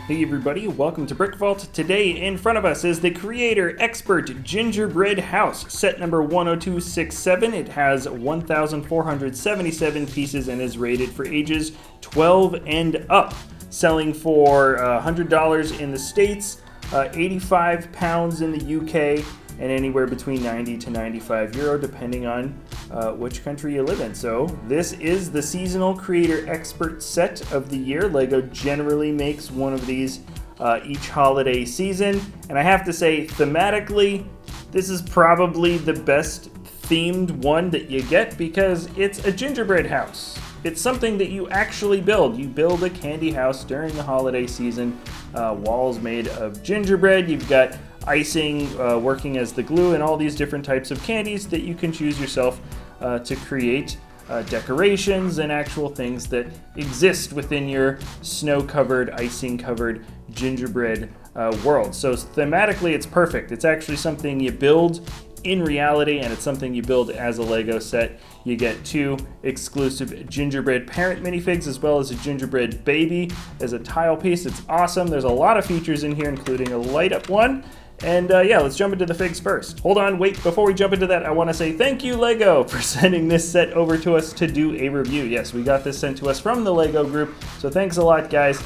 Hey everybody, welcome to BrickVault. Today in front of us is the Creator Expert Gingerbread House, set number 10267. It has 1,477 pieces and is rated for ages 12 and up. Selling for $100 in the States, 85 pounds in the UK, and anywhere between 90 to 95 euro depending on which country you live in. So this is the seasonal Creator Expert set of the year. LEGO generally makes one of these each holiday season, and I have to say thematically this is probably the best themed one that you get because it's a gingerbread house. It's something that you actually build. You build a candy house during the holiday season. Walls made of gingerbread. You've got icing working as the glue and all these different types of candies that you can choose yourself to create decorations and actual things that exist within your snow-covered, icing-covered gingerbread world. So thematically it's perfect. It's actually something you build in reality, and it's something you build as a LEGO set. You get two exclusive gingerbread parent minifigs as well as a gingerbread baby as a tile piece. It's awesome. There's a lot of features in here, including a light up one. And yeah, let's jump into the figs first. Hold on, wait, before we jump into that, I want to say thank you, LEGO, for sending this set over to us to do a review. Yes, we got this sent to us from the LEGO group, so thanks a lot, guys.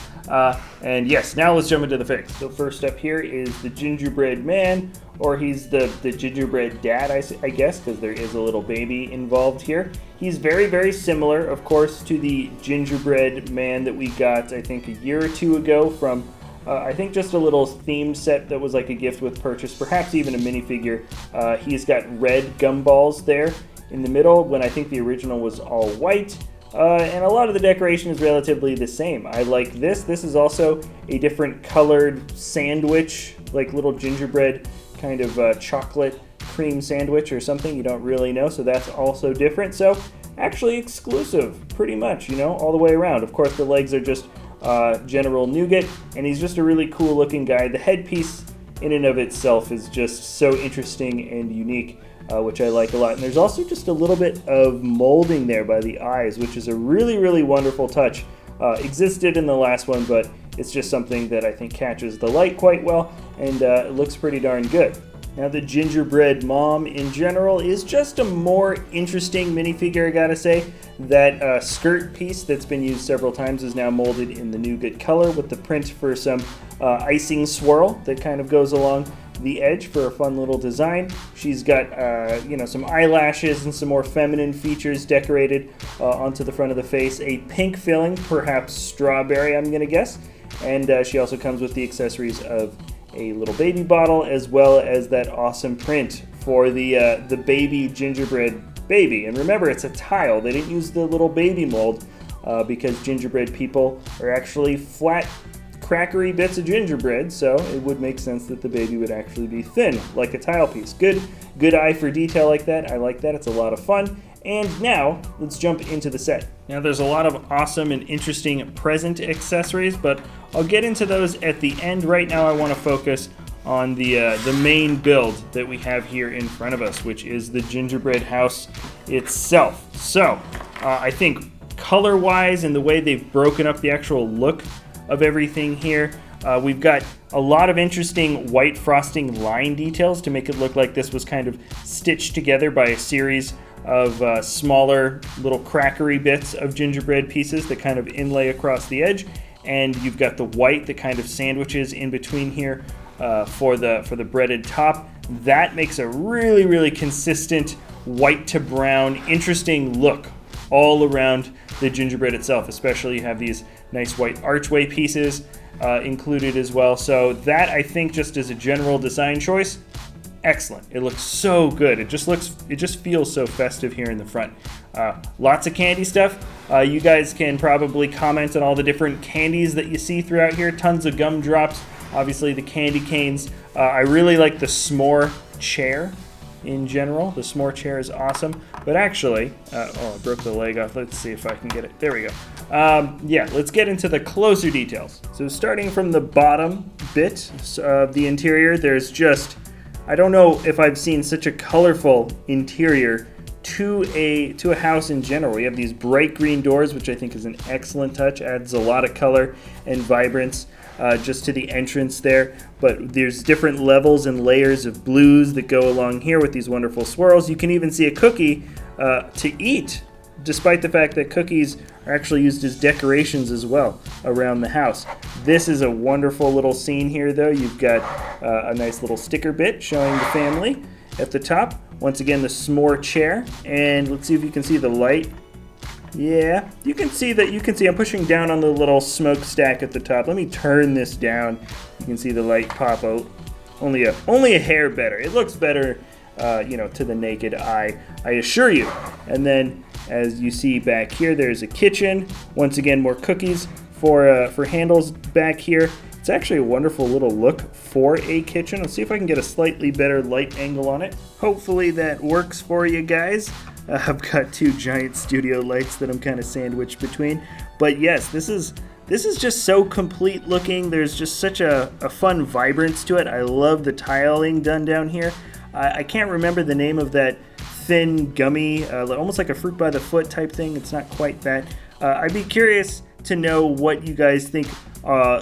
And yes, now let's jump into the figs. So first up here is the gingerbread man, or he's the gingerbread dad, I guess, because there is a little baby involved here. He's very, very similar, of course, to the gingerbread man that we got, I think, a year or two ago from I think just a little themed set that was like a gift with purchase, perhaps even a minifigure. He's got red gumballs there in the middle when I think the original was all white. And a lot of the decoration is relatively the same. I like this. This is also a different colored sandwich, like little gingerbread kind of chocolate cream sandwich or something. You don't really know, so that's also different. So actually exclusive, pretty much, you know, all the way around. Of course, the legs are just General Nougat, and he's just a really cool looking guy. The headpiece in and of itself is just so interesting and unique, which I like a lot. And there's also just a little bit of molding there by the eyes, which is a really, really wonderful touch. Existed in the last one, but it's just something that I think catches the light quite well, and it looks pretty darn good. Now the gingerbread mom in general is just a more interesting minifigure, I gotta say. That skirt piece that's been used several times is now molded in the nougat color with the print for some icing swirl that kind of goes along the edge for a fun little design. She's got you know, some eyelashes and some more feminine features decorated onto the front of the face. A pink filling, perhaps strawberry, I'm gonna guess. And she also comes with the accessories of a little baby bottle, as well as that awesome print for the baby gingerbread baby. And remember, it's a tile. They didn't use the little baby mold because gingerbread people are actually flat, crackery bits of gingerbread, so it would make sense that the baby would actually be thin, like a tile piece. Good eye for detail like that. I like that. It's a lot of fun. And now, let's jump into the set. Now there's a lot of awesome and interesting present accessories, but I'll get into those at the end. Right now I want to focus on the main build that we have here in front of us, which is the gingerbread house itself. So, I think color-wise and the way they've broken up the actual look of everything here, we've got a lot of interesting white frosting line details to make it look like this was kind of stitched together by a series of smaller little crackery bits of gingerbread pieces that kind of inlay across the edge. And you've got the white that kind of sandwiches in between here for the breaded top. That makes a really, really consistent white to brown, interesting look all around the gingerbread itself. Especially you have these nice white archway pieces included as well. So that, I think, just as a general design choice, excellent. It looks so good. It just feels so festive here in the front. Lots of candy stuff. You guys can probably comment on all the different candies that you see throughout here. Tons of gumdrops. Obviously the candy canes. I really like the s'more chair in general. The s'more chair is awesome. But actually, oh, I broke the leg off. Let's see if I can get it. There we go. Yeah, let's get into the closer details. So starting from the bottom bit of the interior, there's just, I don't know if I've seen such a colorful interior to a house in general. We have these bright green doors, which I think is an excellent touch, adds a lot of color and vibrance just to the entrance there. But there's different levels and layers of blues that go along here with these wonderful swirls. You can even see a cookie to eat, despite the fact that cookies are actually used as decorations as well around the house. This is a wonderful little scene here, though. You've got a nice little sticker bit showing the family at the top. Once again, the s'more chair, and let's see if you can see the light. Yeah, you can see that. You can see I'm pushing down on the little smokestack at the top. Let me turn this down. You can see the light pop out. Only a hair better. It looks better, to the naked eye, I assure you. And then, as you see back here, there's a kitchen. Once again, more cookies for handles back here. It's actually a wonderful little look for a kitchen. Let's see if I can get a slightly better light angle on it. Hopefully that works for you guys. I've got two giant studio lights that I'm kind of sandwiched between. But yes, this is just so complete looking. There's just such a fun vibrance to it. I love the tiling done down here. I can't remember the name of that thin gummy, almost like a fruit by the foot type thing. It's not quite that. I'd be curious to know what you guys think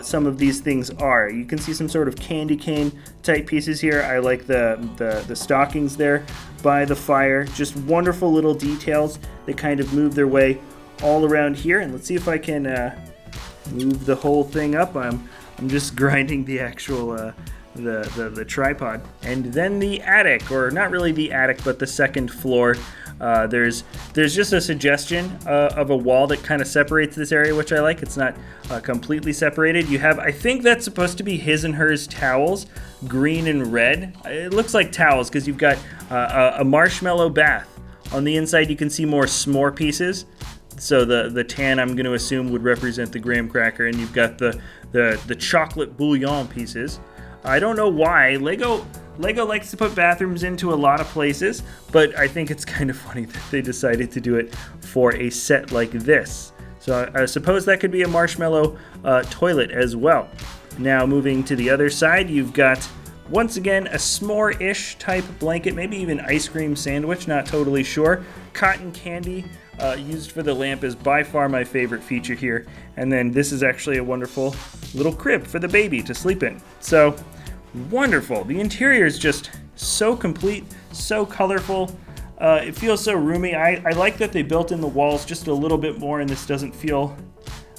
some of these things are. You can see some sort of candy cane type pieces here. I like the stockings there by the fire. Just wonderful little details that kind of move their way all around here. And let's see if I can move the whole thing up. I'm just grinding the actual the tripod. And then the attic, or not really the attic, but the second floor. There's just a suggestion of a wall that kind of separates this area, which I like. It's not completely separated. You have, I think that's supposed to be his and hers towels, green and red. It looks like towels because you've got a marshmallow bath. On the inside, you can see more s'more pieces. So the tan, I'm going to assume, would represent the graham cracker, and you've got the chocolate bouillon pieces. I don't know why. Lego likes to put bathrooms into a lot of places, but I think it's kind of funny that they decided to do it for a set like this. So I suppose that could be a marshmallow toilet as well. Now moving to the other side, you've got, once again, a s'more-ish type blanket, maybe even ice cream sandwich, not totally sure. Cotton candy used for the lamp is by far my favorite feature here. And then this is actually a wonderful little crib for the baby to sleep in. So wonderful. The interior is just so complete, so colorful. It feels so roomy. I like that they built in the walls just a little bit more, and this doesn't feel,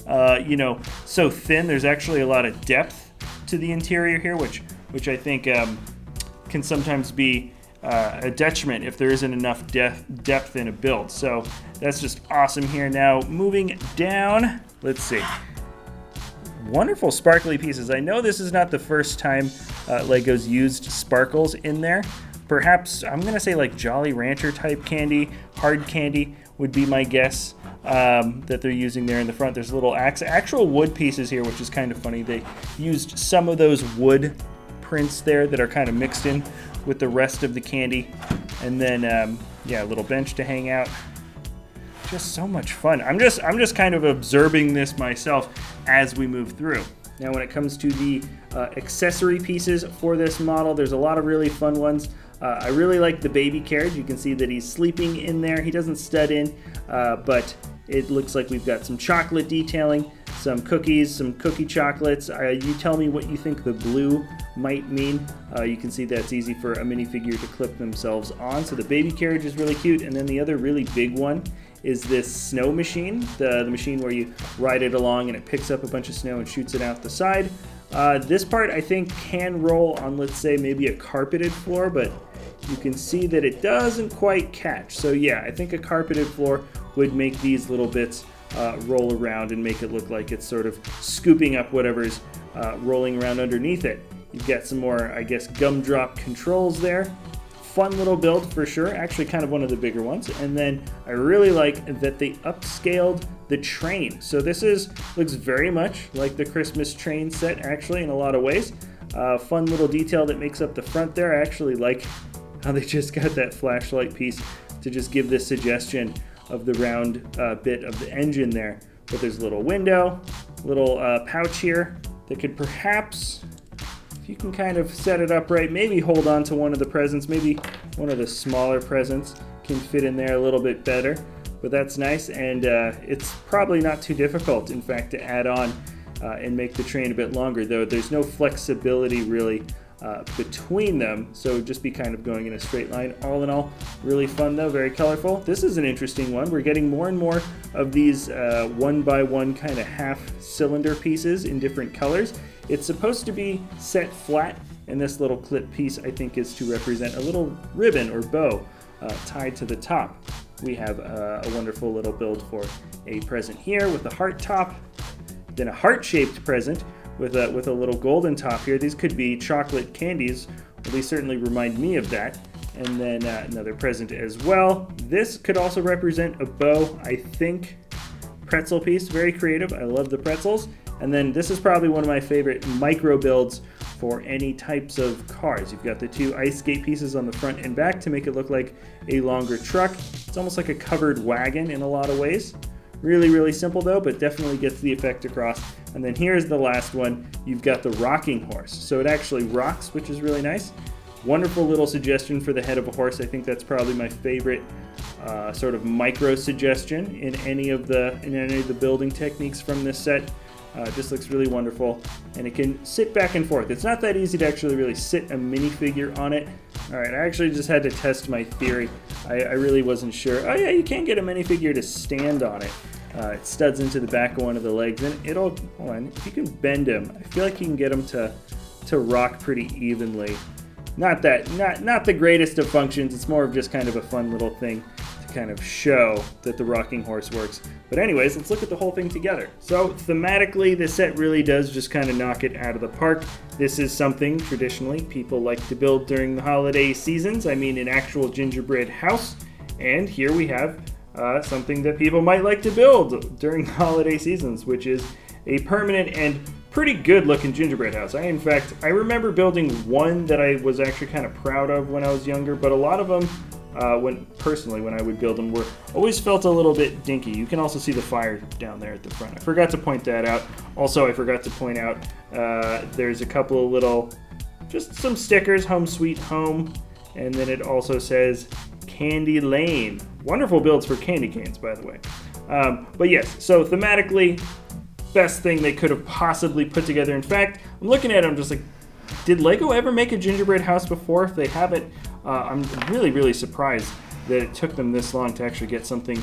so thin. There's actually a lot of depth to the interior here, which I think can sometimes be a detriment if there isn't enough depth in a build. So that's just awesome here. Now moving down, let's see. Wonderful sparkly pieces. I know this is not the first time Lego's used sparkles in there. Perhaps, I'm going to say like Jolly Rancher type candy, hard candy would be my guess that they're using there in the front. There's little actual wood pieces here, which is kind of funny. They used some of those wood prints there that are kind of mixed in with the rest of the candy. And then, a little bench to hang out. Just so much fun. I'm just kind of observing this myself as we move through. Now when it comes to the accessory pieces for this model, there's a lot of really fun ones. I really like the baby carriage. You can see that he's sleeping in there. He doesn't stud in, but it looks like we've got some chocolate detailing, some cookies, some cookie chocolates. You tell me what you think the blue might mean. You can see that's easy for a minifigure to clip themselves on. So the baby carriage is really cute. And then the other really big one is this snow machine, the machine where you ride it along and it picks up a bunch of snow and shoots it out the side. This part I think can roll on, let's say, maybe a carpeted floor, but you can see that it doesn't quite catch. So yeah, I think a carpeted floor would make these little bits roll around and make it look like it's sort of scooping up whatever's rolling around underneath it. You've got some more, I guess, gumdrop controls there. Fun little build for sure, actually kind of one of the bigger ones. And then I really like that they upscaled the train. So this looks very much like the Christmas train set actually in a lot of ways. Fun little detail that makes up the front there. I actually like how they just got that flashlight piece to just give this suggestion of the round bit of the engine there. But there's a little window, little pouch here that could perhaps, if you can kind of set it up right, maybe hold on to one of the presents, maybe one of the smaller presents can fit in there a little bit better, but that's nice, and it's probably not too difficult, in fact, to add on and make the train a bit longer, though there's no flexibility really between them, so just be kind of going in a straight line. All in all, really fun though, very colorful. This is an interesting one. We're getting more and more of these 1x1 kind of half cylinder pieces in different colors. It's supposed to be set flat, and this little clip piece I think is to represent a little ribbon or bow tied to the top. We have a wonderful little build for a present here with the heart top, then a heart-shaped present with a little golden top here. These could be chocolate candies, or they certainly remind me of that. And then another present as well. This could also represent a bow, I think. Pretzel piece, very creative. I love the pretzels. And then this is probably one of my favorite micro builds for any types of cars. You've got the two ice skate pieces on the front and back to make it look like a longer truck. It's almost like a covered wagon in a lot of ways. Really, really simple though, but definitely gets the effect across. And then here's the last one. You've got the rocking horse. So it actually rocks, which is really nice. Wonderful little suggestion for the head of a horse. I think that's probably my favorite sort of micro suggestion in any of the building techniques from this set. Just looks really wonderful, and it can sit back and forth. It's not that easy to actually really sit a minifigure on it. All right, I actually just had to test my theory. I really wasn't sure. Oh yeah, you can get a minifigure to stand on it. It studs into the back of one of the legs, and it'll, hold on, if you can bend him, I feel like you can get him to rock pretty evenly. Not the greatest of functions. It's more of just kind of a fun little thing to kind of show that the rocking horse works. But anyways, let's look at the whole thing together. So thematically, the set really does just kind of knock it out of the park. This is something traditionally people like to build during the holiday seasons. I mean, an actual gingerbread house. And here we have something that people might like to build during the holiday seasons, which is a permanent and pretty good looking gingerbread house. In fact, I remember building one that I was actually kind of proud of when I was younger, but a lot of them, when I would build them, were always felt a little bit dinky. You can also see the fire down there at the front. I forgot to point that out. Also, I forgot to point out there's a couple of little, just some stickers, Home Sweet Home, and then it also says Candy Lane. Wonderful builds for candy canes, by the way. But yes, so thematically, best thing they could have possibly put together. In fact, I'm looking at it, I'm just like, did Lego ever make a gingerbread house before? If they haven't, I'm really, really surprised that it took them this long to actually get something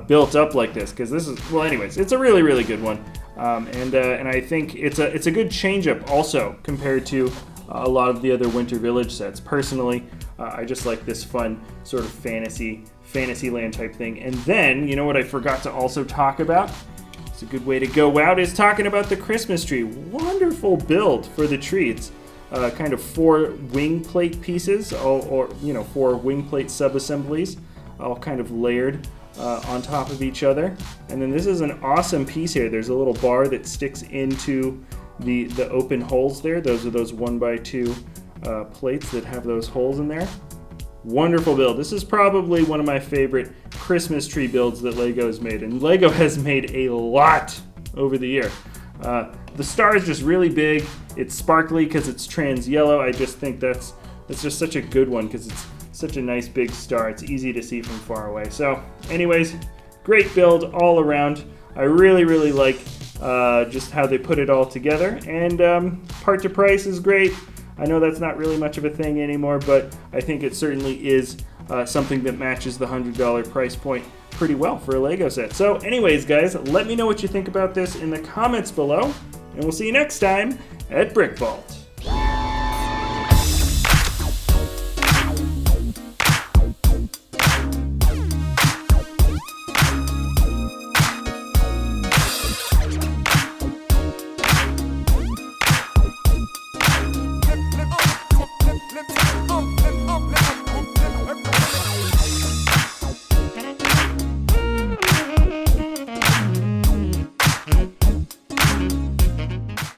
built up like this, because this is, well, anyways, it's a really, really good one. And I think it's a good change up also compared to a lot of the other Winter Village sets. Personally, I just like this fun sort of Fantasyland type thing. And then, you know what I forgot to also talk about? It's a good way to go out is talking about the Christmas tree. Wonderful build for the tree. It's kind of 4 wing plate pieces, or 4 wing plate sub-assemblies, all kind of layered on top of each other. And then this is an awesome piece here. There's a little bar that sticks into the open holes there. Those are those 1x2 plates that have those holes in there. Wonderful build. This is probably one of my favorite Christmas tree builds that Lego has made, and Lego has made a lot over the year. The star is just really big. It's sparkly because it's trans yellow. I just think that's just such a good one because it's such a nice big star. It's easy to see from far away. So anyways, great build all around. I really, really like just how they put it all together, and part to price is great. I know that's not really much of a thing anymore, but I think it certainly is something that matches the $100 price point pretty well for a Lego set. So anyways, guys, let me know what you think about this in the comments below, and we'll see you next time at BrickVault.